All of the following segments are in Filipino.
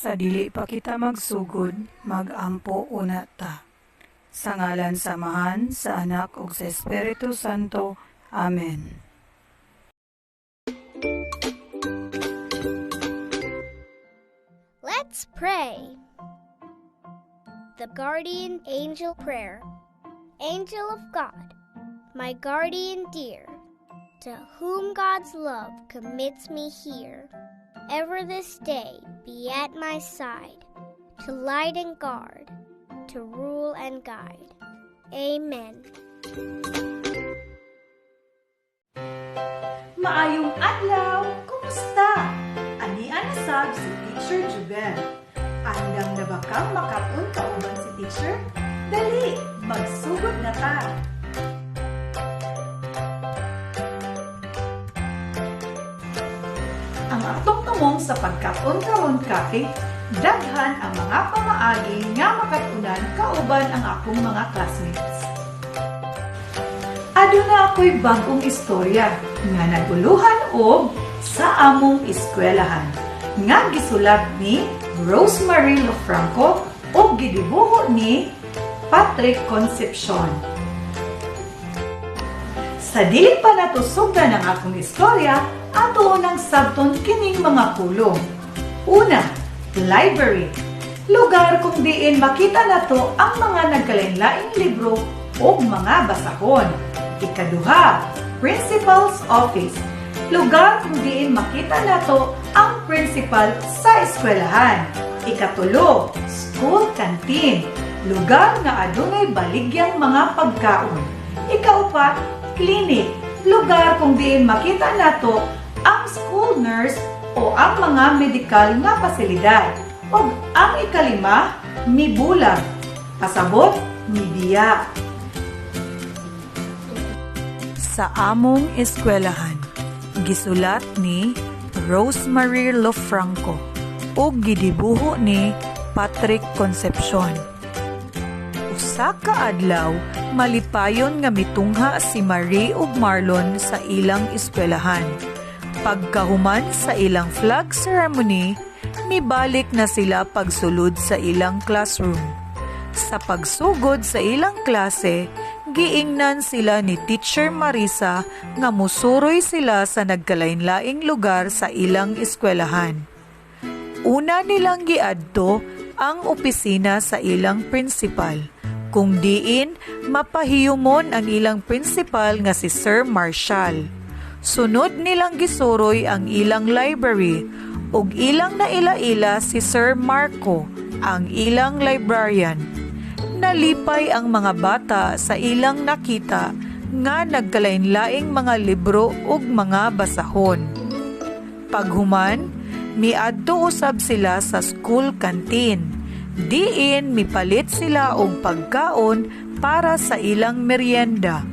Sa dili pa kita magsugod, magampo una ta. Sa ngalan samahan, sa Anak ug sa Espiritu Santo. Amen. Let's pray. The Guardian Angel Prayer. Angel of God, my guardian dear, to whom God's love commits me here, ever this day be at my side, to light and guard, to rule and guide. Amen. Maayong adlaw! Kumusta? Anian na sab si Teacher Jubel. Andang na ba kang makapun kauban si Teacher? Dali! Magsugod na ta! Ang atong tumong sa pagkapon karon kay daghan ang mga pamaagi nga makatunan kauban ang akong mga classmates. Aduna ako'y bagong istorya nga naguluhan og sa among eskwelahan nga gisulat ni Rosemary Lofranco o gidibuho ni Patrick Concepcion. Sa dili pa natusugdan ang akong istorya, ato nang sabton kining mga pulong. Una, library. Lugar kung diin makita nato ang mga nagkalain-laing libro o mga basahon. Ikaduha, principal's office. Lugar kung diin makita nato ang principal sa eskwelahan. Ikatulo, school canteen. Lugar nga adunay baligyang mga pagkaon. Ikaupat, clinic. Lugar kung diin makita nato ang school nurse o ang mga medikal na pasilidad. O ang ikalima, mibulag. Pasabot, mibiya. Sa among eskwelahan, gisulat ni Rosemary Lofranco ug gidibuho ni Patrick Concepcion. Usa ka adlaw, malipayon nga mitungha si Marie ug Marlon sa ilang eskwelahan. Pagkahuman sa ilang flag ceremony, mibalik na sila pagsulod sa ilang classroom. Sa pagsugod sa ilang klase, giingnan sila ni Teacher Marisa nga musuroy sila sa nagkalain-laing lugar sa ilang eskwelahan. Una nilang giadto ang opisina sa ilang principal, kung diin mapahiyumon ang ilang principal nga si Sir Marshall. Sunod nilang gisuroy ang ilang library ug ilang naila-ila si Sir Marco, ang ilang librarian. Nalipay ang mga bata sa ilang nakita nga nagkalain-laing mga libro ug mga basahon. Paghuman, miadto usab sila sa school canteen. Diin mipalit sila og pagkaon para sa ilang merienda.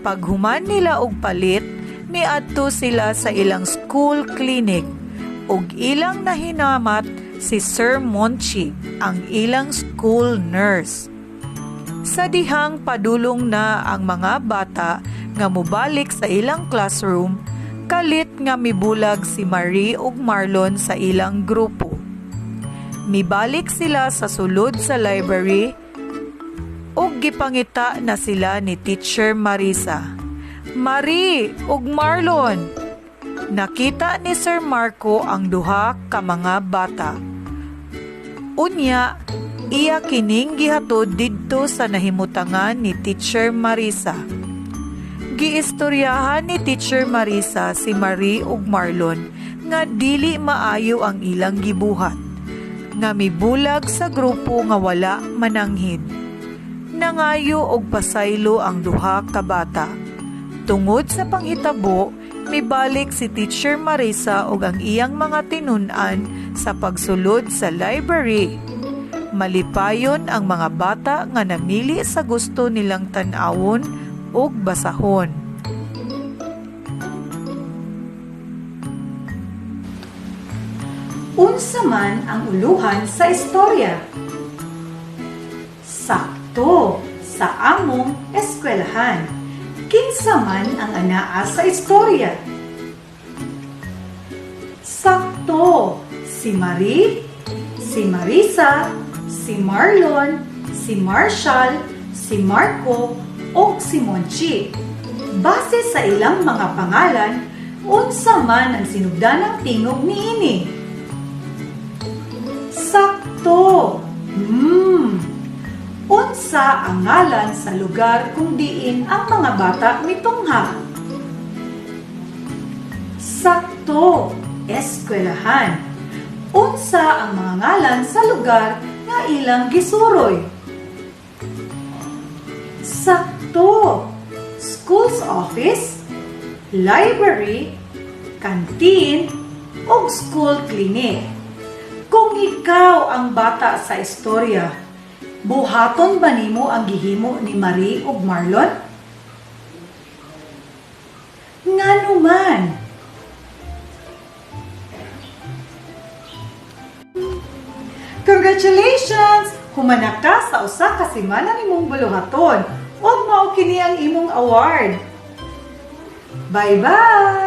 Paghuman nila og palit, miadto sila sa ilang school clinic ug ilang nahinamat si Sir Monchi, ang ilang school nurse. Sa dihang padulong na ang mga bata nga mubalik sa ilang classroom, kalit nga mibulag si Marie ug Marlon sa ilang grupo. Mibalik sila sa sulod sa library ug gipangita na sila ni Teacher Marisa. Marie ug Marlon, nakita ni Sir Marco ang duha ka mga bata. Unya, iya kining gihatod didto sa nahimutangan ni Teacher Marisa. Giistoryahan ni Teacher Marisa si Marie ug Marlon nga dili maayo ang ilang gibuhat, nga mibulag sa grupo nga wala mananghid. Nangayo og pasaylo ang duha ka bata. Tungod sa panghitabo, mibalik si Teacher Marisa ug ang iyang mga tinun-an sa pagsulod sa library. Malipayon ang mga bata nga namili sa gusto nilang tan-awon ug basahon. Unsa man ang uluhan sa istorya? Sakto sa among eskwelahan. Kinsa man ang anaa sa istorya? Sakto si Marie Si Marisa, si Marlon, si Marshall, si Marco, o si Monchi. Base sa ilang mga pangalan, unsa man ang sinugdanang tingog niini? Sakto! Unsa ang ngalan sa lugar kung diin ang mga bata mitungha? Sakto! Eskwelahan. Unsa ang mga ngalan sa lugar nga ilang gisuroy? Sakto! School's office, library, canteen, o school clinic. Kung ikaw ang bata sa istorya, buhaton ba nimo ang gihimo ni Marie ug Marlon? Ngano man? Congratulations! Humanak ka sa usa ka semana nimong buluhaton. Ug mao kini ang imong award. Bye-bye!